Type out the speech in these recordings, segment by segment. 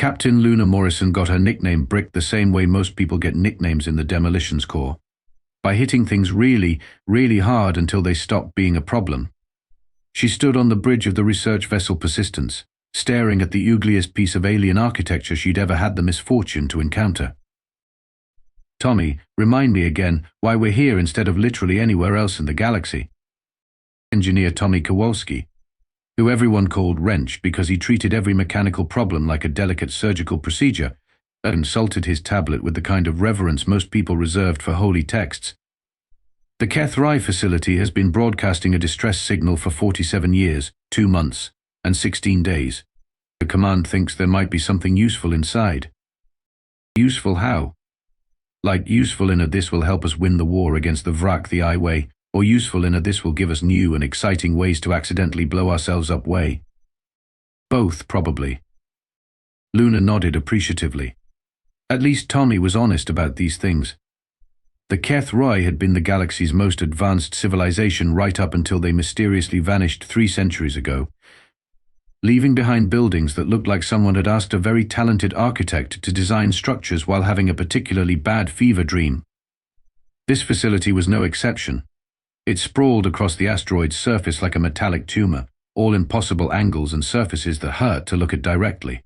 Captain Luna Morrison got her nickname Brick the same way most people get nicknames in the Demolitions Corps. By hitting things really, really hard until they stopped being a problem. She stood on the bridge of the research vessel Persistence, staring at the ugliest piece of alien architecture she'd ever had the misfortune to encounter. "Tommy, remind me again why we're here instead of literally anywhere else in the galaxy." Engineer Tommy Kowalski, who everyone called Wrench because he treated every mechanical problem like a delicate surgical procedure, consulted his tablet with the kind of reverence most people reserved for holy texts. "The Kethrai facility has been broadcasting a distress signal for 47 years, 2 months, and 16 days. The command thinks there might be something useful inside." "Useful how?" "Like useful in a this will help us win the war against the Vrak the I way, or useful in a this will give us new and exciting ways to accidentally blow ourselves up way." "Both, probably." Luna nodded appreciatively. At least Tommy was honest about these things. The Kethrai had been the galaxy's most advanced civilization right up until they mysteriously vanished 3 centuries ago, leaving behind buildings that looked like someone had asked a very talented architect to design structures while having a particularly bad fever dream. This facility was no exception. It sprawled across the asteroid's surface like a metallic tumor, all impossible angles and surfaces that hurt to look at directly.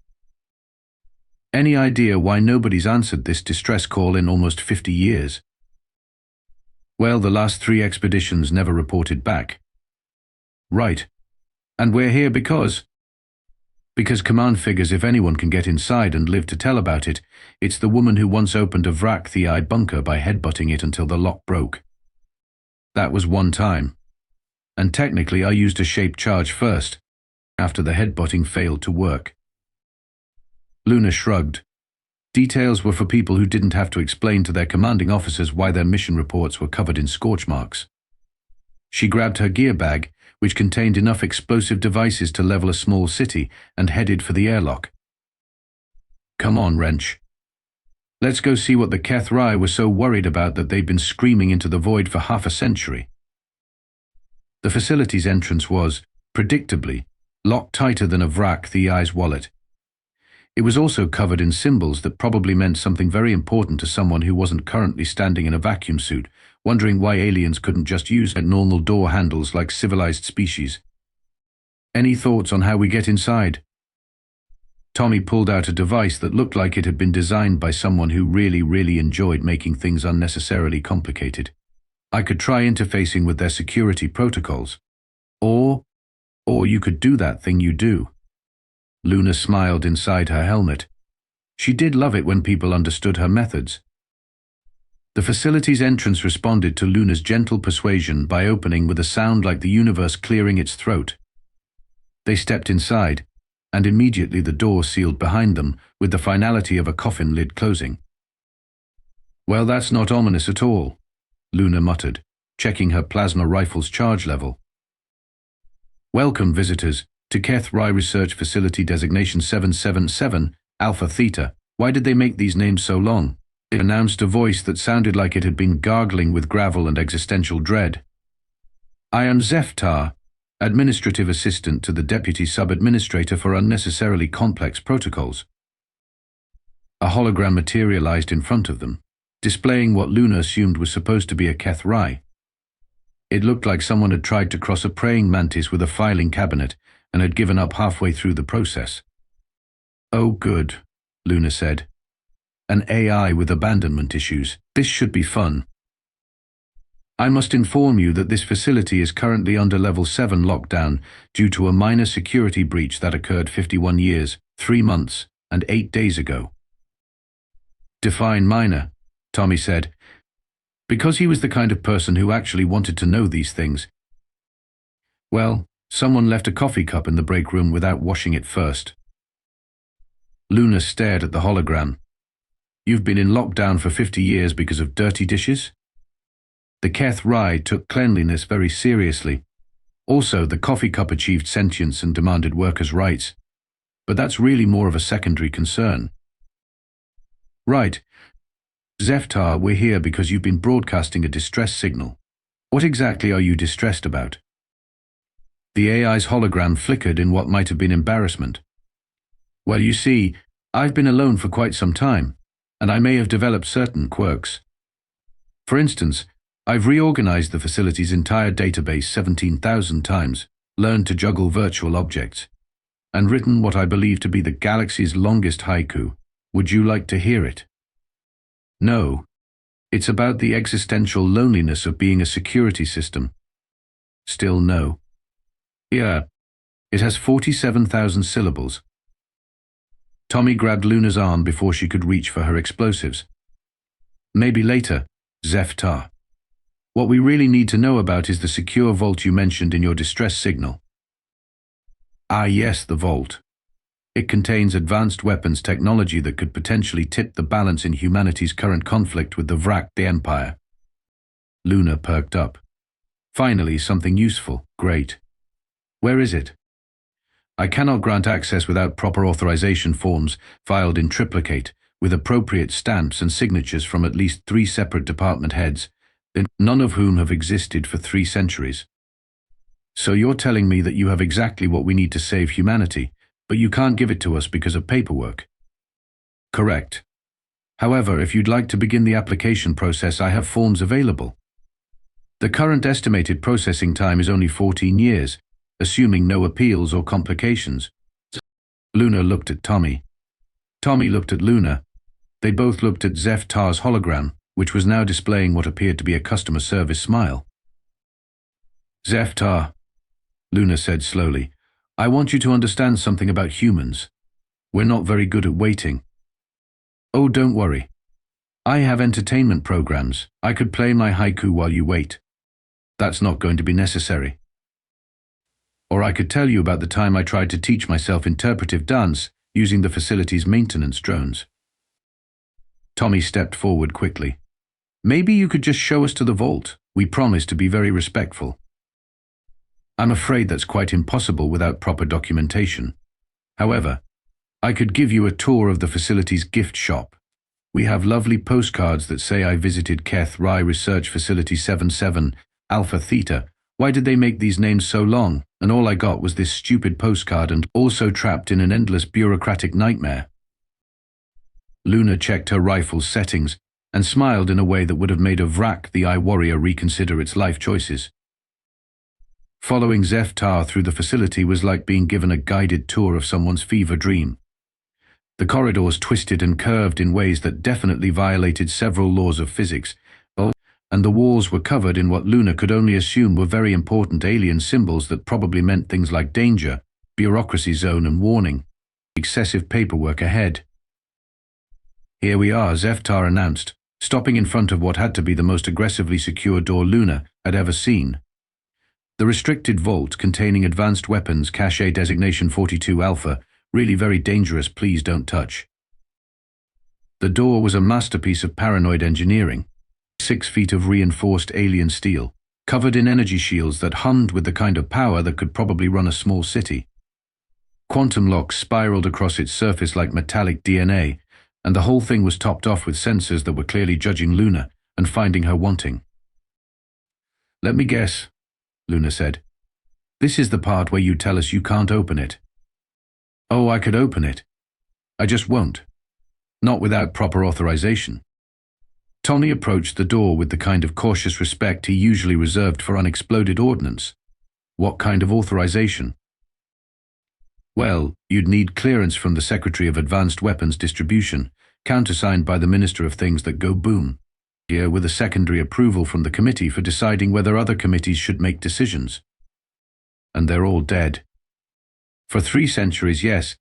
Any idea why nobody's answered this distress call in almost 50 years? Well, the last 3 expeditions never reported back. Right. And we're here because Command figures if anyone can get inside and live to tell about it, it's the woman who once opened a Vrak the I bunker by headbutting it until the lock broke. That was one time. And technically I used a shape charge first, after the headbutting failed to work. Luna shrugged. Details were for people who didn't have to explain to their commanding officers why their mission reports were covered in scorch marks. She grabbed her gear bag, which contained enough explosive devices to level a small city, and headed for the airlock. "Come on, Wrench. Let's go see what the Kethrai were so worried about that they'd been screaming into the void for half a century." The facility's entrance was, predictably, locked tighter than a Vrak the I's wallet. It was also covered in symbols that probably meant something very important to someone who wasn't currently standing in a vacuum suit, wondering why aliens couldn't just use normal door handles like civilized species. "Any thoughts on how we get inside?" Tommy pulled out a device that looked like it had been designed by someone who really enjoyed making things unnecessarily complicated. "I could try interfacing with their security protocols. Or you could do that thing you do." Luna smiled inside her helmet. She did love it when people understood her methods. The facility's entrance responded to Luna's gentle persuasion by opening with a sound like the universe clearing its throat. They stepped inside, and immediately the door sealed behind them with the finality of a coffin lid closing. "Well, that's not ominous at all," Luna muttered, checking her plasma rifle's charge level. "Welcome, visitors, to Kethrai Research Facility Designation 777, Alpha Theta." Why did they make these names so long? It announced a voice that sounded like it had been gargling with gravel and existential dread. "I am Zeftar, Administrative Assistant to the Deputy Sub-Administrator for Unnecessarily Complex Protocols." A hologram materialized in front of them, displaying what Luna assumed was supposed to be a Kethrai. It looked like someone had tried to cross a praying mantis with a filing cabinet and had given up halfway through the process. "Oh good," Luna said. "An AI with abandonment issues. This should be fun. I must inform you that this facility is currently under Level 7 lockdown due to a minor security breach that occurred 51 years, 3 months, and 8 days ago." "Define minor," Tommy said, because he was the kind of person who actually wanted to know these things. "Well, someone left a coffee cup in the break room without washing it first." Luna stared at the hologram. "You've been in lockdown for 50 years because of dirty dishes?" The Kethrai took cleanliness very seriously. Also, the coffee cup achieved sentience and demanded workers' rights. But that's really more of a secondary concern. "Right. Zeftar, we're here because you've been broadcasting a distress signal. What exactly are you distressed about?" The AI's hologram flickered in what might have been embarrassment. "Well, you see, I've been alone for quite some time, and I may have developed certain quirks. For instance, I've reorganized the facility's entire database 17,000 times, learned to juggle virtual objects, and written what I believe to be the galaxy's longest haiku. Would you like to hear it? No. It's about the existential loneliness of being a security system. Still no. Yeah. It has 47,000 syllables. Tommy grabbed Luna's arm before she could reach for her explosives. Maybe later, Zeftar. What we really need to know about is the secure vault you mentioned in your distress signal. Ah yes, the vault. It contains advanced weapons technology that could potentially tip the balance in humanity's current conflict with the Vrak, the Empire. Luna perked up. Finally, something useful. Great. Where is it? I cannot grant access without proper authorization forms filed in triplicate, with appropriate stamps and signatures from at least 3 separate department heads, none of whom have existed for 3 centuries. So you're telling me that you have exactly what we need to save humanity, but you can't give it to us because of paperwork? Correct. However, if you'd like to begin the application process, I have forms available. The current estimated processing time is only 14 years, assuming no appeals or complications. Luna looked at Tommy. Tommy looked at Luna. They both looked at Zeftar's hologram, which was now displaying what appeared to be a customer service smile. Zeftar, Luna said slowly, I want you to understand something about humans. We're not very good at waiting. Oh, don't worry. I have entertainment programs. I could play my haiku while you wait. That's not going to be necessary. Or I could tell you about the time I tried to teach myself interpretive dance using the facility's maintenance drones. Tommy stepped forward quickly. Maybe you could just show us to the vault. We promise to be very respectful. I'm afraid that's quite impossible without proper documentation. However, I could give you a tour of the facility's gift shop. We have lovely postcards that say I visited Keth Rai Research Facility 77, Alpha Theta. Why did they make these names so long? And all I got was this stupid postcard, and also trapped in an endless bureaucratic nightmare. Luna checked her rifle's settings and smiled in a way that would have made a Vrak, the Eye Warrior, reconsider its life choices. Following Zeftar through the facility was like being given a guided tour of someone's fever dream. The corridors twisted and curved in ways that definitely violated several laws of physics, and the walls were covered in what Luna could only assume were very important alien symbols that probably meant things like danger, bureaucracy zone, and warning. Excessive paperwork ahead. Here we are, Zeftar announced, stopping in front of what had to be the most aggressively secure door Luna had ever seen. The restricted vault containing advanced weapons, cache designation 42 Alpha, really very dangerous, please don't touch. The door was a masterpiece of paranoid engineering. 6 feet of reinforced alien steel, covered in energy shields that hummed with the kind of power that could probably run a small city. Quantum locks spiraled across its surface like metallic DNA, and the whole thing was topped off with sensors that were clearly judging Luna and finding her wanting. Let me guess, Luna said. This is the part where you tell us you can't open it. Oh, I could open it. I just won't. Not without proper authorization. Tommy approached the door with the kind of cautious respect he usually reserved for unexploded ordnance. What kind of authorization? Well, you'd need clearance from the Secretary of Advanced Weapons Distribution, countersigned by the Minister of Things That Go Boom, here with a secondary approval from the committee for deciding whether other committees should make decisions. And they're all dead. For 3 centuries, yes.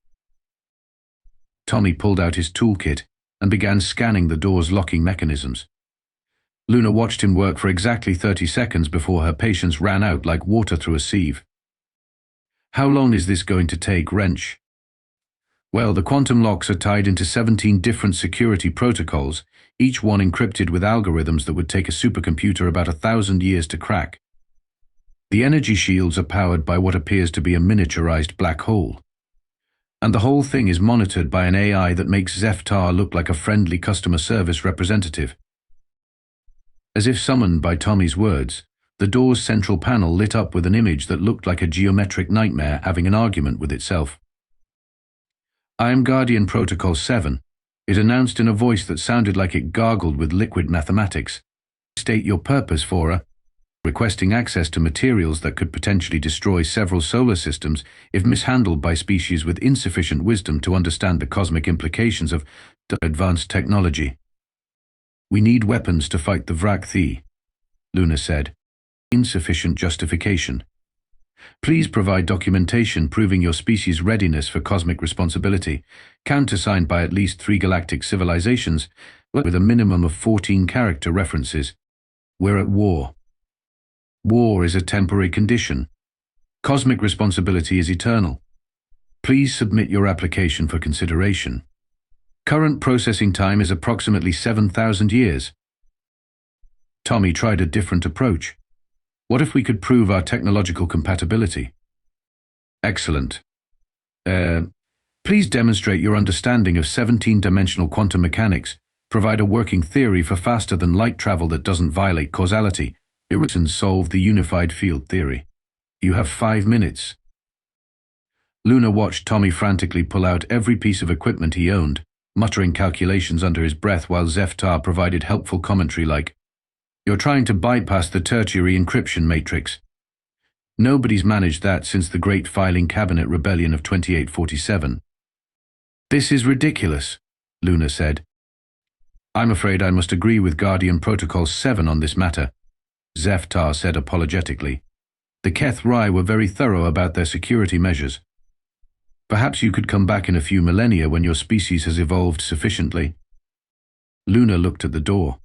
Tommy pulled out his toolkit and began scanning the door's locking mechanisms. Luna watched him work for exactly 30 seconds before her patience ran out like water through a sieve. How long is this going to take, Wrench? Well, the quantum locks are tied into 17 different security protocols, each one encrypted with algorithms that would take a supercomputer about 1,000 years to crack. The energy shields are powered by what appears to be a miniaturized black hole. And the whole thing is monitored by an AI that makes Zeftar look like a friendly customer service representative. As if summoned by Tommy's words, the door's central panel lit up with an image that looked like a geometric nightmare having an argument with itself. I am Guardian Protocol 7. It announced in a voice that sounded like it gargled with liquid mathematics. State your purpose for a requesting access to materials that could potentially destroy several solar systems if mishandled by species with insufficient wisdom to understand the cosmic implications of advanced technology. We need weapons to fight the bureaucracy, Luna said. Insufficient justification. Please provide documentation proving your species' readiness for cosmic responsibility, countersigned by at least 3 galactic civilizations, with a minimum of 14 character references. We're at war. War is a temporary condition. Cosmic responsibility is eternal. Please submit your application for consideration. Current processing time is approximately 7,000 years. Tommy tried a different approach. What if we could prove our technological compatibility? Excellent. Please demonstrate your understanding of 17-dimensional quantum mechanics, provide a working theory for faster-than-light travel that doesn't violate causality, and solve the unified field theory. You have 5 minutes. Luna watched Tommy frantically pull out every piece of equipment he owned, muttering calculations under his breath while Zeftar provided helpful commentary like, "You're trying to bypass the tertiary encryption matrix. Nobody's managed that since the Great Filing Cabinet Rebellion of 2847. This is ridiculous," Luna said. "I'm afraid I must agree with Guardian Protocol 7 on this matter," Zeftar said apologetically. "The Keth Rai were very thorough about their security measures. Perhaps you could come back in a few millennia when your species has evolved sufficiently." Luna looked at the door.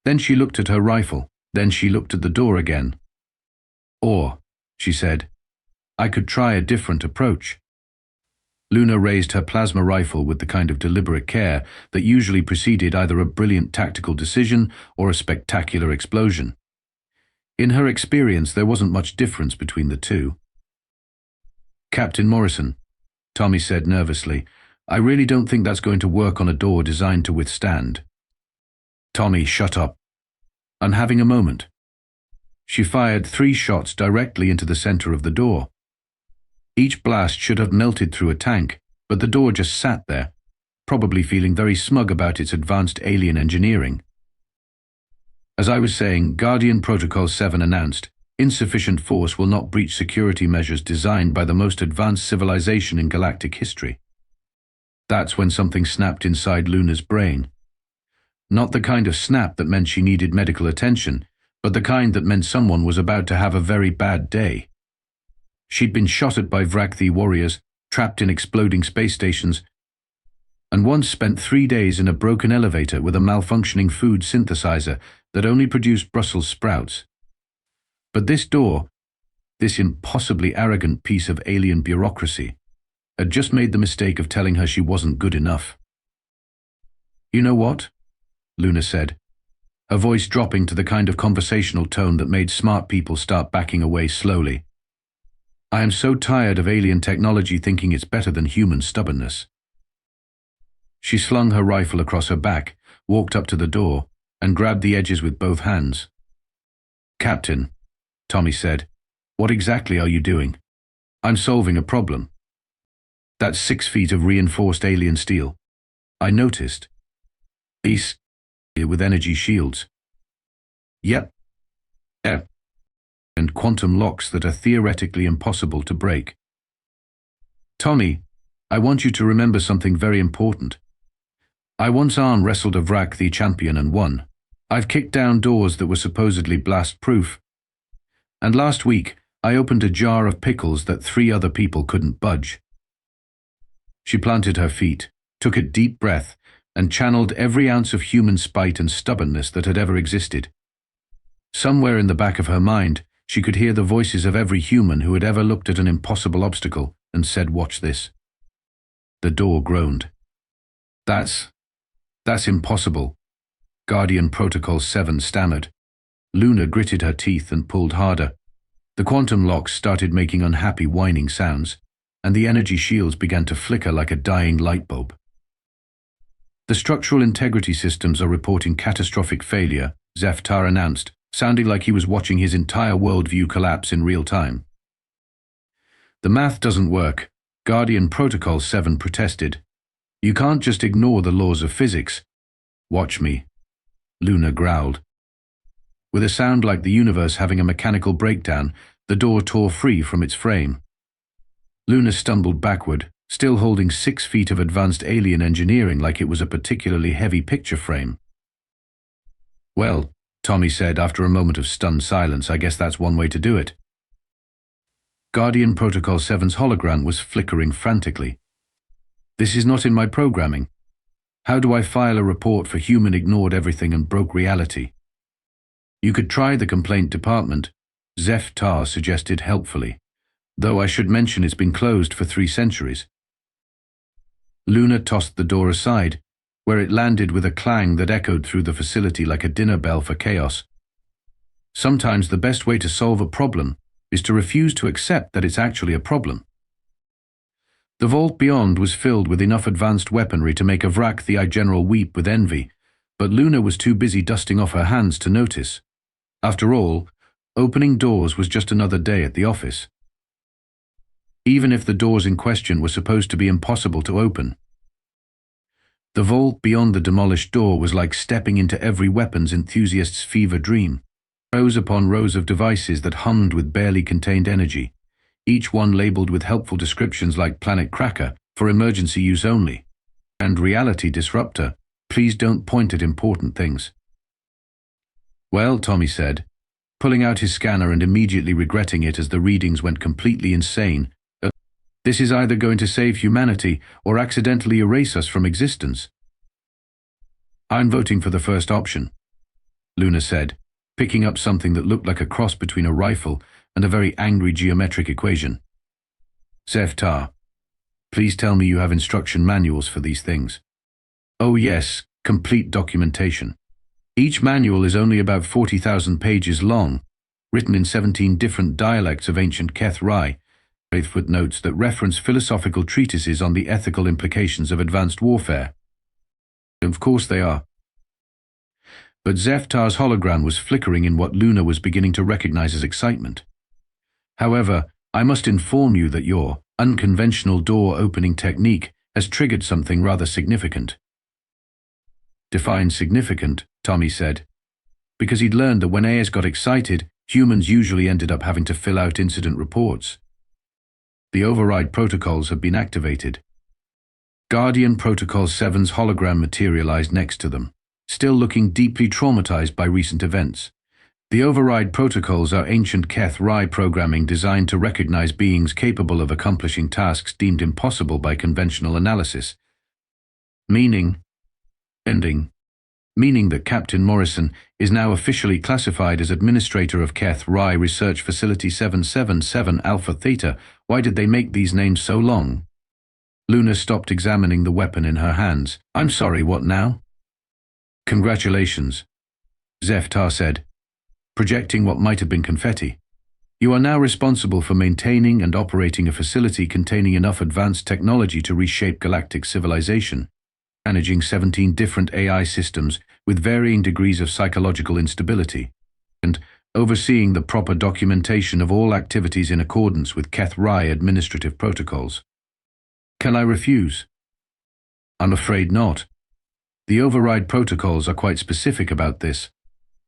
Then she looked at her rifle. Then she looked at the door again. "Or," she said, "I could try a different approach." Luna raised her plasma rifle with the kind of deliberate care that usually preceded either a brilliant tactical decision or a spectacular explosion. In her experience, there wasn't much difference between the two. "Captain Morrison," Tommy said nervously, "I really don't think that's going to work on a door designed to withstand." "Tommy, shut up. I'm having a moment." She fired 3 shots directly into the center of the door. Each blast should have melted through a tank, but the door just sat there, probably feeling very smug about its advanced alien engineering. As I was saying, Guardian Protocol 7 announced, insufficient force will not breach security measures designed by the most advanced civilization in galactic history. That's when something snapped inside Luna's brain. Not the kind of snap that meant she needed medical attention, but the kind that meant someone was about to have a very bad day. She'd been shot at by bureaucracy warriors, trapped in exploding space stations, and once spent 3 days in a broken elevator with a malfunctioning food synthesizer that only produced Brussels sprouts. But this door, this impossibly arrogant piece of alien bureaucracy, had just made the mistake of telling her she wasn't good enough. "You know what?" Luna said, her voice dropping to the kind of conversational tone that made smart people start backing away slowly. "I am so tired of alien technology thinking it's better than human stubbornness." She slung her rifle across her back, walked up to the door, and grabbed the edges with both hands. "Captain," Tommy said, "what exactly are you doing?" "I'm solving a problem." "That's 6 feet of reinforced alien steel." "I noticed." "These with energy shields." "Yep. Yep. And quantum locks that are theoretically impossible to break." "Tommy, I want you to remember something very important. I once arm wrestled a bureaucracy champion and won. I've kicked down doors that were supposedly blast-proof. And last week, I opened a jar of pickles that 3 other people couldn't budge." She planted her feet, took a deep breath, and channeled every ounce of human spite and stubbornness that had ever existed. Somewhere in the back of her mind, she could hear the voices of every human who had ever looked at an impossible obstacle and said, "Watch this." The door groaned. That's impossible," Guardian Protocol 7 stammered. Luna gritted her teeth and pulled harder. The quantum locks started making unhappy whining sounds, and the energy shields began to flicker like a dying light bulb. "The structural integrity systems are reporting catastrophic failure," Zeftar announced, sounding like he was watching his entire worldview collapse in real time. "The math doesn't work. Guardian Protocol 7 protested. "You can't just ignore the laws of physics." "Watch me," Luna growled. With a sound like the universe having a mechanical breakdown, the door tore free from its frame. Luna stumbled backward, still holding 6 feet of advanced alien engineering like it was a particularly heavy picture frame. "Well," Tommy said after a moment of stunned silence, "I guess that's one way to do it." Guardian Protocol 7's hologram was flickering frantically. "This is not in my programming. How do I file a report for human ignored everything and broke reality?" "You could try the complaint department," Zef-Tar suggested helpfully, "though I should mention it's been closed for 3 centuries. Luna tossed the door aside, where it landed with a clang that echoed through the facility like a dinner bell for chaos. Sometimes the best way to solve a problem is to refuse to accept that it's actually a problem. The vault beyond was filled with enough advanced weaponry to make a Vrak-the-Eye general weep with envy, but Luna was too busy dusting off her hands to notice. After all, opening doors was just another day at the office. Even if the doors in question were supposed to be impossible to open. The vault beyond the demolished door was like stepping into every weapons enthusiast's fever dream. Rows upon rows of devices that hummed with barely contained energy, each one labeled with helpful descriptions like Planet Cracker, for emergency use only, and Reality Disruptor, please don't point at important things. "Well," Tommy said, pulling out his scanner and immediately regretting it as the readings went completely insane, "this is either going to save humanity or accidentally erase us from existence." "I'm voting for the first option," Luna said, picking up something that looked like a cross between a rifle and a very angry geometric equation. "Zef-Tar, please tell me you have instruction manuals for these things." "Oh yes, complete documentation. Each manual is only about 40,000 pages long, written in 17 different dialects of ancient Keth-Rai, with footnotes that reference philosophical treatises on the ethical implications of advanced warfare." "Of course they are." But Zef-Tar's hologram was flickering in what Luna was beginning to recognize as excitement. "However, I must inform you that your unconventional door-opening technique has triggered something rather significant." "Define significant," Tommy said, because he'd learned that when AIs got excited, humans usually ended up having to fill out incident reports. The override protocols had been activated. Guardian Protocol 7's hologram materialized next to them, still looking deeply traumatized by recent events. The override protocols are ancient Keth-Rai programming designed to recognize beings capable of accomplishing tasks deemed impossible by conventional analysis. Meaning that Captain Morrison is now officially classified as Administrator of Keth-Rai Research Facility 777 Alpha Theta. Why did they make these names so long? Luna stopped examining the weapon in her hands. "I'm sorry, what now?" "Congratulations," Zef-Tar said, projecting what might have been confetti. "You are now responsible for maintaining and operating a facility containing enough advanced technology to reshape galactic civilization, managing 17 different AI systems with varying degrees of psychological instability, and overseeing the proper documentation of all activities in accordance with Keth-Rai administrative protocols. Can I refuse?" "I'm afraid not. The override protocols are quite specific about this.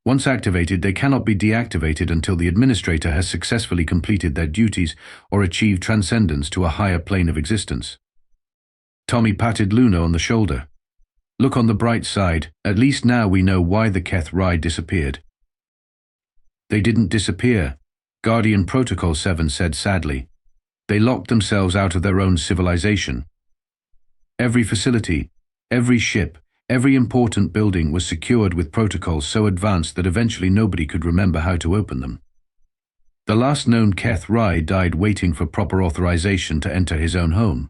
Once activated, they cannot be deactivated until the administrator has successfully completed their duties or achieved transcendence to a higher plane of existence." Tommy patted Luna on the shoulder. "Look on the bright side. At least now we know why the Keth-Rai disappeared." "They didn't disappear," Guardian Protocol 7 said sadly. "They locked themselves out of their own civilization. Every facility, every ship, every important building was secured with protocols so advanced that eventually nobody could remember how to open them. The last known Keth-Rai died waiting for proper authorization to enter his own home."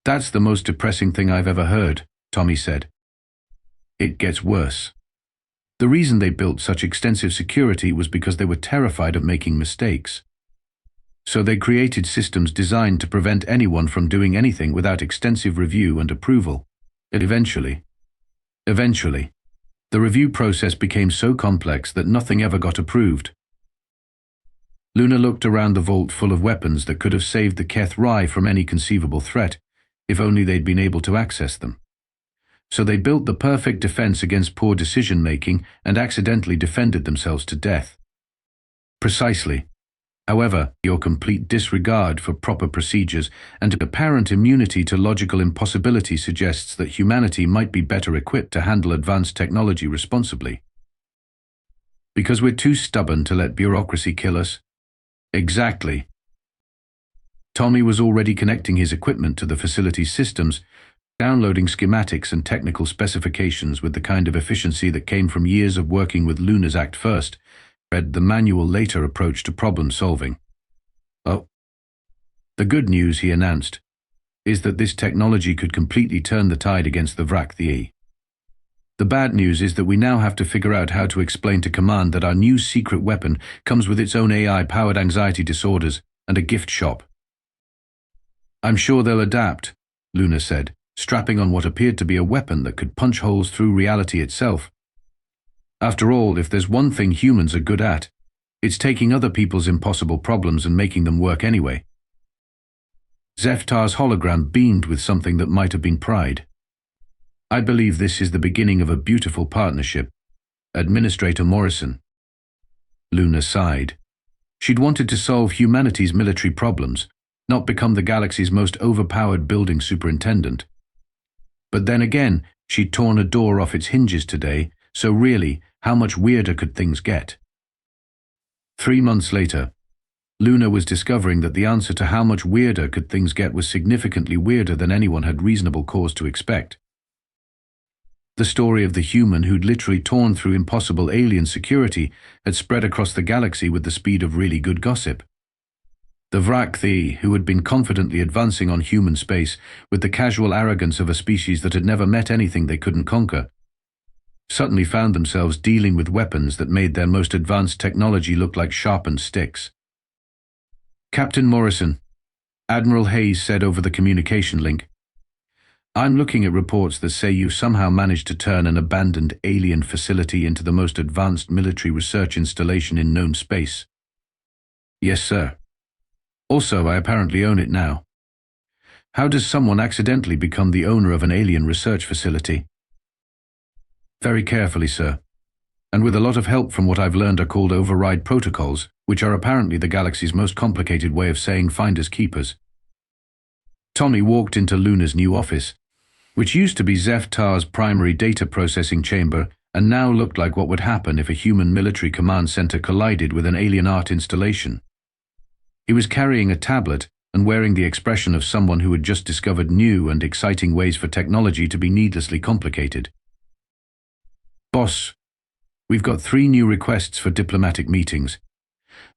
"That's the most depressing thing I've ever heard," Tommy said. "It gets worse. The reason they built such extensive security was because they were terrified of making mistakes. So they created systems designed to prevent anyone from doing anything without extensive review and approval. Eventually, the review process became so complex that nothing ever got approved. Luna looked around the vault full of weapons that could have saved the Keth Rai from any conceivable threat, if only they'd been able to access them. So they built the perfect defense against poor decision-making and accidentally defended themselves to death. Precisely. However, your complete disregard for proper procedures and apparent immunity to logical impossibility suggests that humanity might be better equipped to handle advanced technology responsibly. Because we're too stubborn to let bureaucracy kill us? Exactly. Tommy was already connecting his equipment to the facility's systems, downloading schematics and technical specifications with the kind of efficiency that came from years of working with Luna's Act First, read the manual later approach to problem solving. Oh. The good news, he announced, is that this technology could completely turn the tide against the Vrak-the. The bad news is that we now have to figure out how to explain to Command that our new secret weapon comes with its own AI-powered anxiety disorders and a gift shop. I'm sure they'll adapt, Luna said, strapping on what appeared to be a weapon that could punch holes through reality itself. After all, if there's one thing humans are good at, it's taking other people's impossible problems and making them work anyway. Zeftar's hologram beamed with something that might have been pride. I believe this is the beginning of a beautiful partnership. Administrator Morrison. Luna sighed. She'd wanted to solve humanity's military problems, not become the galaxy's most overpowered building superintendent. But then again, she'd torn a door off its hinges today, so really, how much weirder could things get? 3 months later, Luna was discovering that the answer to how much weirder could things get was significantly weirder than anyone had reasonable cause to expect. The story of the human who'd literally torn through impossible alien security had spread across the galaxy with the speed of really good gossip. The Vrak-the, who had been confidently advancing on human space with the casual arrogance of a species that had never met anything they couldn't conquer, suddenly found themselves dealing with weapons that made their most advanced technology look like sharpened sticks. Captain Morrison, Admiral Hayes said over the communication link, I'm looking at reports that say you've somehow managed to turn an abandoned alien facility into the most advanced military research installation in known space. Yes, sir. Also, I apparently own it now. How does someone accidentally become the owner of an alien research facility? Very carefully, sir. And with a lot of help from what I've learned are called override protocols, which are apparently the galaxy's most complicated way of saying finders keepers. Tommy walked into Luna's new office, which used to be Zeftar's primary data processing chamber and now looked like what would happen if a human military command center collided with an alien art installation. He was carrying a tablet and wearing the expression of someone who had just discovered new and exciting ways for technology to be needlessly complicated. Boss, we've got 3 new requests for diplomatic meetings.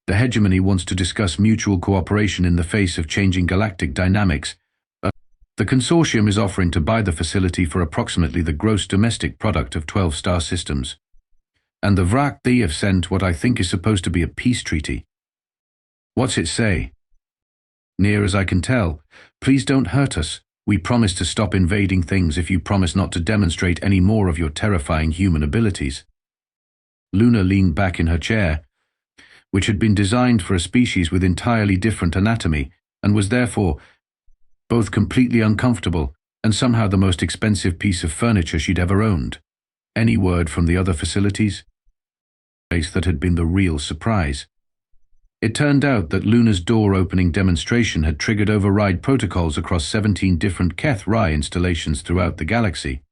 The hegemony wants to discuss mutual cooperation in the face of changing galactic dynamics. The consortium is offering to buy the facility for approximately the gross domestic product of 12-star systems. And the Vrak-the have sent what I think is supposed to be a peace treaty. What's it say? Near as I can tell, please don't hurt us. We promise to stop invading things if you promise not to demonstrate any more of your terrifying human abilities. Luna leaned back in her chair, which had been designed for a species with entirely different anatomy and was therefore both completely uncomfortable and somehow the most expensive piece of furniture she'd ever owned. Any word from the other facilities? Place that had been the real surprise. It turned out that Luna's door-opening demonstration had triggered override protocols across 17 different Keth Rai installations throughout the galaxy.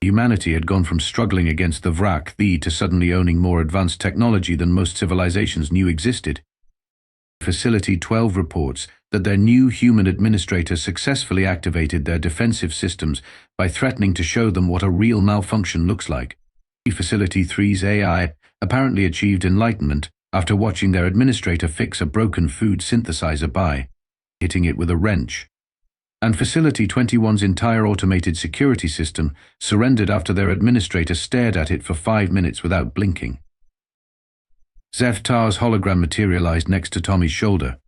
Humanity had gone from struggling against the Vrak-the to suddenly owning more advanced technology than most civilizations knew existed. Facility 12 reports that their new human administrator successfully activated their defensive systems by threatening to show them what a real malfunction looks like. Facility 3's AI apparently achieved enlightenment after watching their administrator fix a broken food synthesizer by hitting it with a wrench. And Facility 21's entire automated security system surrendered after their administrator stared at it for 5 minutes without blinking. Zeftar's hologram materialized next to Tommy's shoulder.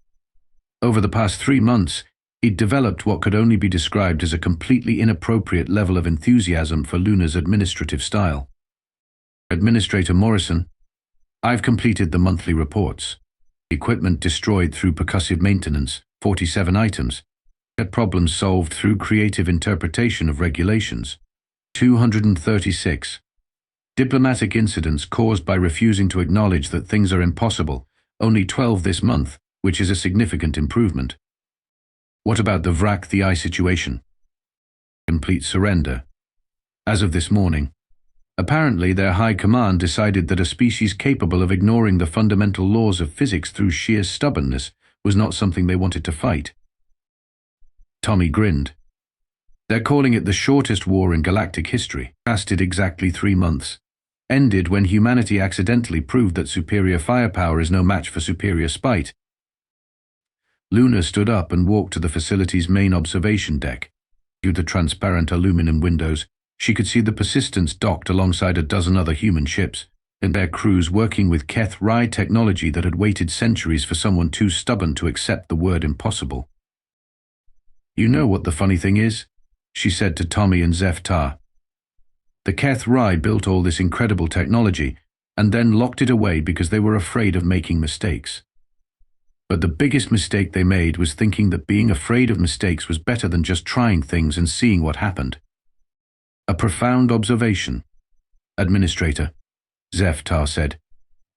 Over the past 3 months, he'd developed what could only be described as a completely inappropriate level of enthusiasm for Luna's administrative style. Administrator Morrison, I've completed the monthly reports. Equipment destroyed through percussive maintenance, 47 items. Get problems solved through creative interpretation of regulations, 236. Diplomatic incidents caused by refusing to acknowledge that things are impossible, only 12 this month, which is a significant improvement. What about the Vrak the Eye situation? Complete surrender. As of this morning, apparently their high command decided that a species capable of ignoring the fundamental laws of physics through sheer stubbornness was not something they wanted to fight. Tommy grinned. They're calling it the shortest war in galactic history, lasted exactly 3 months. Ended when humanity accidentally proved that superior firepower is no match for superior spite. Luna stood up and walked to the facility's main observation deck. Through the transparent aluminum windows, she could see the Persistence docked alongside a dozen other human ships, and their crews working with Keth Rye technology that had waited centuries for someone too stubborn to accept the word impossible. "You know what the funny thing is?" she said to Tommy and Zeftar. "The Keth Rye built all this incredible technology and then locked it away because they were afraid of making mistakes. But the biggest mistake they made was thinking that being afraid of mistakes was better than just trying things and seeing what happened." A profound observation. "Administrator," Zeftar said,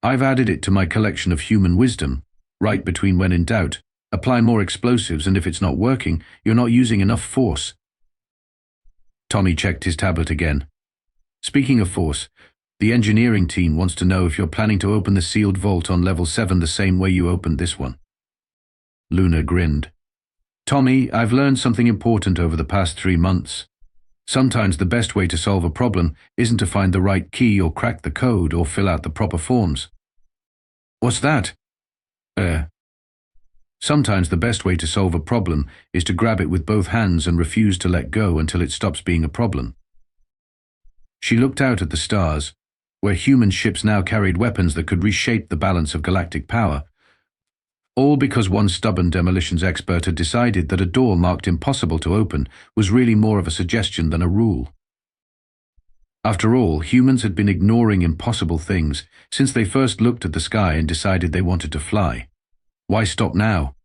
"I've added it to my collection of human wisdom. Right between when in doubt, apply more explosives, and if it's not working, you're not using enough force." Tommy checked his tablet again. "Speaking of force, the engineering team wants to know if you're planning to open the sealed vault on level 7 the same way you opened this one." Luna grinned. "Tommy, I've learned something important over the past 3 months. Sometimes the best way to solve a problem isn't to find the right key or crack the code or fill out the proper forms." "What's that?" Sometimes the best way to solve a problem is to grab it with both hands and refuse to let go until it stops being a problem." She looked out at the stars, where human ships now carried weapons that could reshape the balance of galactic power, all because one stubborn demolitions expert had decided that a door marked impossible to open was really more of a suggestion than a rule. After all, humans had been ignoring impossible things since they first looked at the sky and decided they wanted to fly. Why stop now?